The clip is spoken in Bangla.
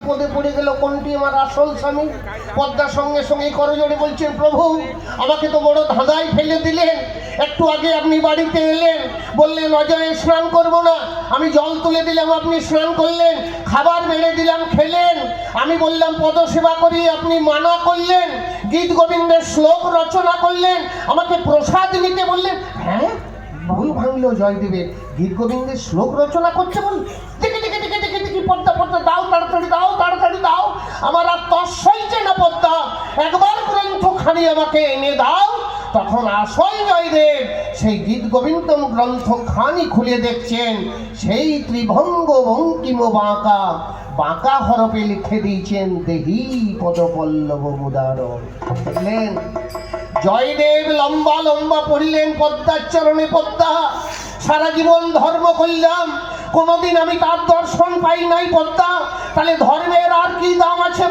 পদে পড়ে গেল কোনটি আমার আসল স্বামী। পদ্মার সঙ্গে সঙ্গে করজোড়ে বলছেন, প্রভু আমাকে তো বড় ধাঁধায় ফেলে দিলেন। একটু আগে আপনি বাড়িতে এলেন, বললেন অজয়ে স্নান করব না, আমি জল তুলে দিলাম, আপনি স্নান করলেন। খাবার বেড়ে দিলাম, খেলেন। আমি বললাম পদসেবা করি, আপনি মানা করলেন। গীত গোবিন্দের শ্লোক রচনা করলেন, আমাকে প্রসাদ নিতে বললেন। হ্যাঁ, ভুল ভাঙলো জয়দেবের। গীত গোবিন্দের শ্লোক রচনা করছে বল, দেখে দেখে দেখে দেখে দেখি পদ্মা পদ্মা দাও, তাড়াতাড়ি দাও, তাড়াতাড়ি দাও। আমার আর তস সইছে না পদ্মা, একবার গ্রন্থখানি আমাকে এনে দাও। তখন আসল জয়দেব সেই গীত গোবিন্দ গ্রন্থখানি খুলে দেখছেন, সেই ত্রিভঙ্গ বঙ্কিম বাঁকা বাঁকা হরফে লিখে দিয়েছেন, দেহি পদপল্লব মুদারণ। বুঝলেন? জয়দেব লম্বা লম্বা পড়লেন পদ্মার চরণে। পদ্মা, সারা জীবন ধর্ম করলাম, কোনোদিন আমি তার দর্শন পাই নাই পদ্মা, তাহলে ধর্মের আর কি দাম আছে?